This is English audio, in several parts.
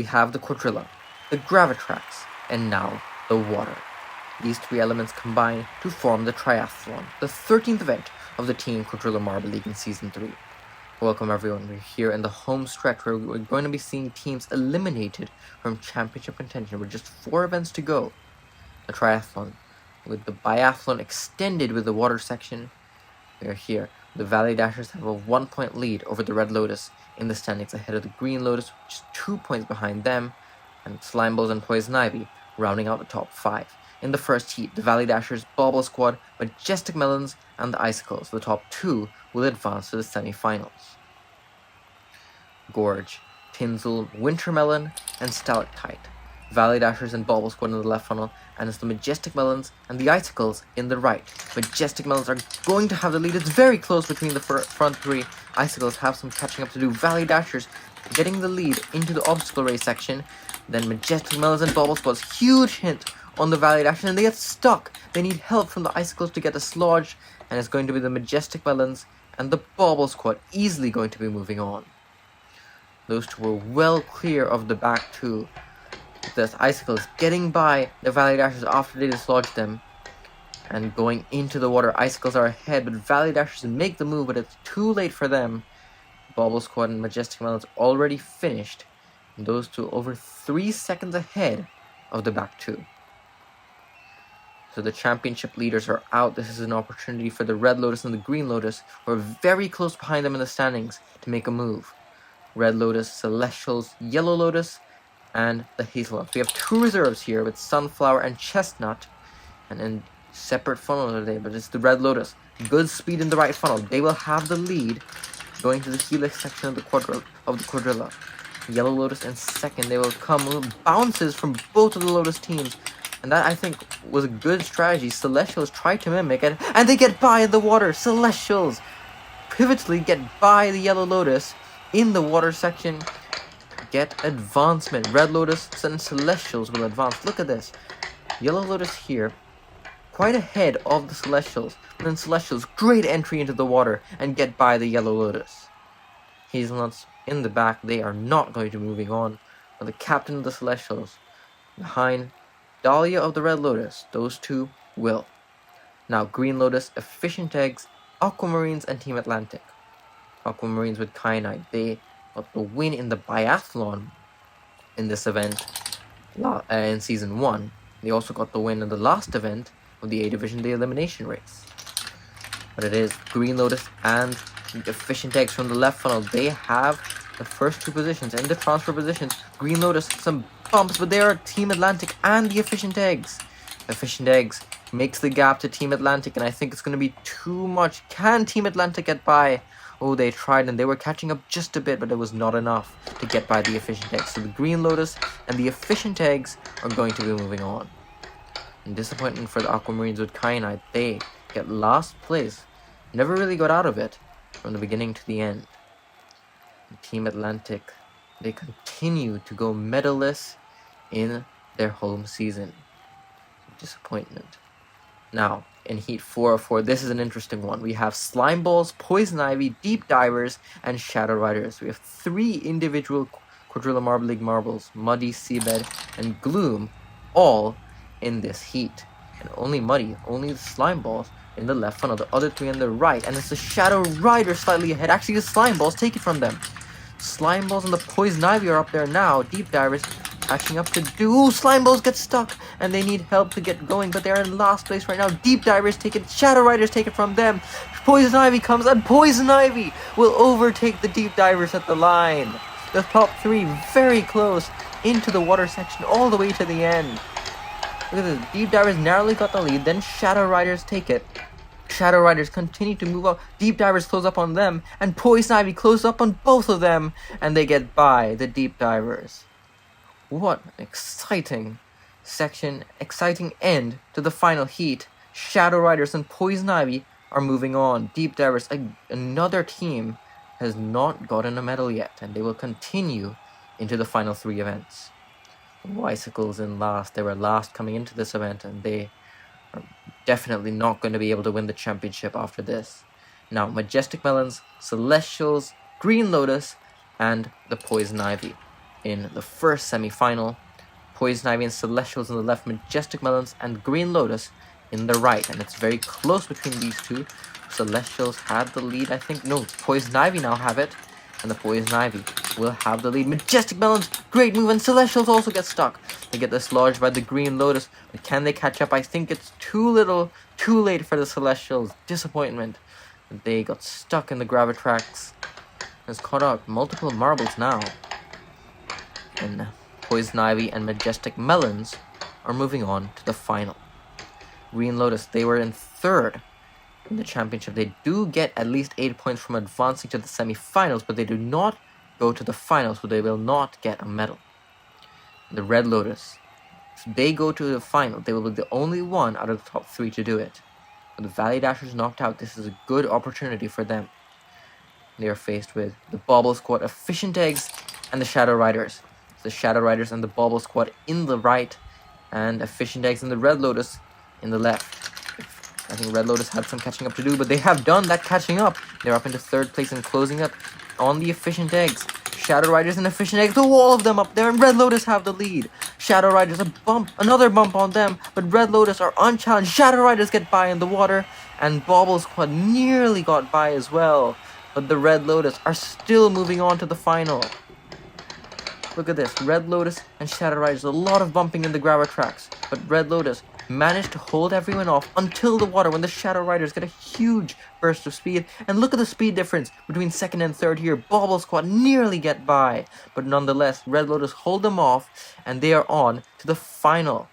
we have the Quadrilla, the Gravitrax, and now the water. These three elements combine to form the Triathlon, the 13th event of the Team Quadrilla Marble League in Season 3. Welcome everyone, we're here in the home stretch where we're going to be seeing teams eliminated from championship contention with just 4 events to go. The Triathlon, with the Biathlon extended with the water section. We are here. The Valley Dashers have a 1-point lead over the Red Lotus in the standings ahead of the Green Lotus, just 2 points behind them, and Slime Balls and Poison Ivy rounding out the top 5. In the first heat, the Valley Dashers, Bauble Squad, Majestic Melons, and the Icicles, the top 2, will advance to the semi-finals. Gorge, Tinsel, Wintermelon, and Stalactite. Valley Dashers and Bauble Squad in the left funnel, and it's the Majestic Melons and the Icicles in the right. Majestic Melons are going to have the lead. It's very close between the front 3. Icicles have some catching up to do. Valley Dashers getting the lead into the obstacle race section. Then Majestic Melons and Bauble Squad's huge hint on the Valley Dashers, and they get stuck. They need help from the Icicles to get dislodged, and it's going to be the Majestic Melons and the Bauble Squad easily going to be moving on. Those two were well clear of the back 2. The Icicles getting by the Valley Dashers after they dislodged them and going into the water. Icicles are ahead, but Valley Dashers make the move, but it's too late for them. Bauble Squad and Majestic Melons already finished, and those two over 3 seconds ahead of the back 2. So the championship leaders are out. This is an opportunity for the Red Lotus and the Green Lotus, who are very close behind them in the standings, to make a move. Red Lotus, Celestials, Yellow Lotus, and the Hazelnuts. We have 2 reserves here with Sunflower and Chestnut, and in separate funnels today, but it's the Red Lotus. Good speed in the right funnel. They will have the lead going to the Helix section of the Quadrilla. Yellow Lotus in second. They will come with bounces from both of the Lotus teams, and that I think was a good strategy. Celestials try to mimic it, and they get by in the water. Celestials pivotally get by the Yellow Lotus in the water section. Get advancement. Red Lotus and Celestials will advance. Look at this. Yellow Lotus here, quite ahead of the Celestials. And then Celestials, great entry into the water and get by the Yellow Lotus. Hazelnuts in the back, they are not going to be moving on. But the captain of the Celestials, behind Dahlia of the Red Lotus, those two will. Now Green Lotus, Efficient Eggs, Aquamarines, and Team Atlantic. Aquamarines with Kyanite, they got the win in the Biathlon in this event in Season 1. They also got the win in the last event of the A Division, the elimination race. But it is Green Lotus and Efficient Eggs from the left funnel. They have the first 2 positions. In the transfer positions, Green Lotus, some bumps, but they are Team Atlantic and the Efficient Eggs. Efficient Eggs makes the gap to Team Atlantic, and I think it's going to be too much. Can Team Atlantic get by? Oh, they tried, and they were catching up just a bit, but it was not enough to get by the Efficient Eggs. So the Green Lotus and the Efficient Eggs are going to be moving on. And disappointment for the Aquamarines with Kyanite. They get last place. Never really got out of it from the beginning to the end. And Team Atlantic, they continue to go medalless in their home season. Disappointment. Now, in Heat 4 of 4, this is an interesting one. We have Slime Balls, Poison Ivy, Deep Divers, and Shadow Riders. We have 3 individual Quadrilla Marble League marbles, Muddy, Seabed, and Gloom, all in this heat. And only the Slime Balls in the left funnel, the other 3 on the right, and it's the Shadow Riders slightly ahead. Actually, the Slime Balls take it from them. Slime Balls and the Poison Ivy are up there now. Deep Divers catching up to do. Ooh, Slime Balls get stuck, and they need help to get going, but they're in last place right now. Deep Divers take it, Shadow Riders take it from them. Poison Ivy comes, and Poison Ivy will overtake the Deep Divers at the line. The top 3 very close into the water section all the way to the end. Look at this, Deep Divers narrowly got the lead, then Shadow Riders take it. Shadow Riders continue to move up, Deep Divers close up on them, and Poison Ivy close up on both of them, and they get by the Deep Divers. What an exciting section, exciting end to the final heat. Shadow Riders and Poison Ivy are moving on. Deep Divers, another team, has not gotten a medal yet, and they will continue into the final 3 events. Icicles in last. They were last coming into this event, and they are definitely not going to be able to win the championship after this. Now, Majestic Melons, Celestials, Green Lotus, and the Poison Ivy. in the first semi-final. Poison Ivy and Celestials in the left, Majestic Melons and Green Lotus in the right. And it's very close between these two. Celestials had the lead, I think. No, Poison Ivy now have it. And the Poison Ivy will have the lead. Majestic Melons, great move, and Celestials also get stuck. They get dislodged by the Green Lotus, but can they catch up? I think it's too late for the Celestials. Disappointment. They got stuck in the Gravitrax. Has caught out multiple marbles now. And Poison Ivy and Majestic Melons are moving on to the final. Green Lotus, they were in third in the championship. They do get at least 8 points from advancing to the semi-finals, but they do not go to the finals, so they will not get a medal. The Red Lotus, if they go to the final, they will be the only one out of the top 3 to do it. With the Valley Dashers knocked out, this is a good opportunity for them. They are faced with the Bobble Squad, Efficient Eggs, and the Shadow Riders. The Shadow Riders and the Bobble Squad in the right, and Efficient Eggs and the Red Lotus in the left. I think Red Lotus had some catching up to do, but they have done that catching up. They're up into third place and closing up on the Efficient Eggs. Shadow Riders and Efficient Eggs, all of them up there, and Red Lotus have the lead. Shadow Riders, another bump on them, but Red Lotus are unchallenged. Shadow Riders get by in the water, and Bobble Squad nearly got by as well. But the Red Lotus are still moving on to the final. Look at this, Red Lotus and Shadow Riders, a lot of bumping in the Gravitrax, but Red Lotus managed to hold everyone off until the water when the Shadow Riders get a huge burst of speed. And look at the speed difference between second and third here. Bobble Squad nearly get by, but nonetheless, Red Lotus hold them off, and they are on to the final.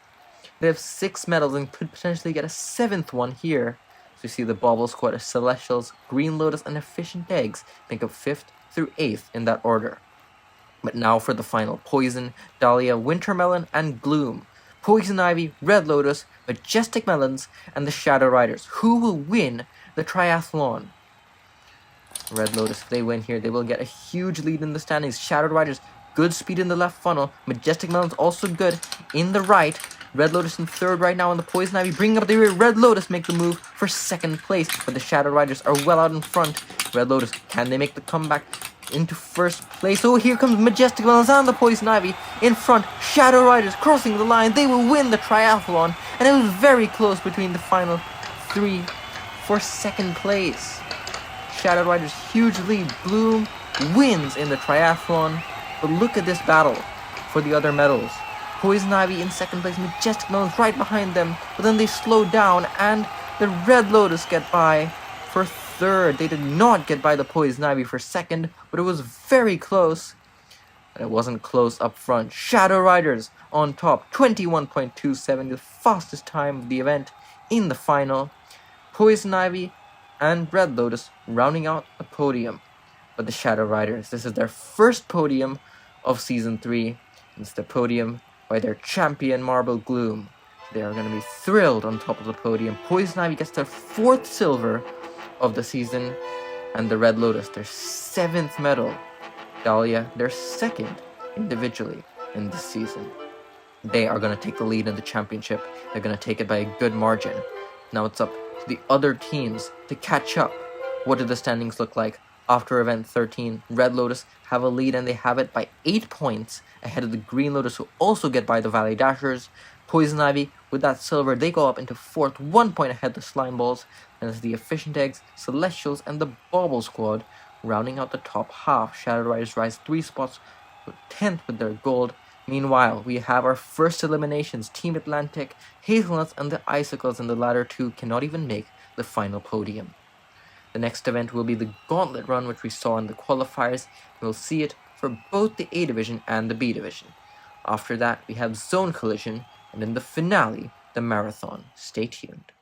They have 6 medals and could potentially get a 7th one here. So you see the Bobble Squad, Celestials, Green Lotus, and Efficient Eggs make up 5th through 8th in that order. But now for the final. Poison, Dahlia, Wintermelon, and Gloom. Poison Ivy, Red Lotus, Majestic Melons, and the Shadow Riders. Who will win the triathlon? Red Lotus, if they win here, they will get a huge lead in the standings. Shadow Riders, good speed in the left funnel. Majestic Melons also good in the right. Red Lotus in third right now, and the Poison Ivy bringing up the rear. Red Lotus make the move for second place, but the Shadow Riders are well out in front. Red Lotus, can they make the comeback into first place? Oh, here comes Majestic Melons and the Poison Ivy in front. Shadow Riders crossing the line. They will win the triathlon, and it was very close between the final 3 for second place. Shadow Riders huge lead. Bloom wins in the triathlon, but look at this battle for the other medals. Poison Ivy in second place, Majestic Melons right behind them, but then they slow down, and the Red Lotus get by for third. They did not get by the Poison Ivy for second, but it was very close. And it wasn't close up front. Shadow Riders on top, 21.27, the fastest time of the event in the final. Poison Ivy and Red Lotus rounding out the podium. But the Shadow Riders, this is their first podium of Season 3. It's the podium by their champion Marble Gloom. They are going to be thrilled on top of the podium. Poison Ivy gets their 4th silver of the season, and the Red Lotus their 7th medal. Dahlia their 2nd individually in this season. They are going to take the lead in the championship. They're going to take it by a good margin. Now it's up to the other teams to catch up. What do the standings look like? After event 13, Red Lotus have a lead, and they have it by 8 points ahead of the Green Lotus, who also get by the Valley Dashers. Poison Ivy, with that silver, they go up into 4th, 1 point ahead the Slime Balls, and it's the Efficient Eggs, Celestials, and the Bobble Squad rounding out the top half. Shadow Riders rise 3 spots to 10th with their gold. Meanwhile, we have our first eliminations. Team Atlantic, Hazelnuts, and the Icicles, and the latter 2 cannot even make the final podium. The next event will be the Gauntlet Run, which we saw in the qualifiers. We'll see it for both the A Division and the B Division. After that, we have Zone Collision, and in the finale, the Marathon. Stay tuned.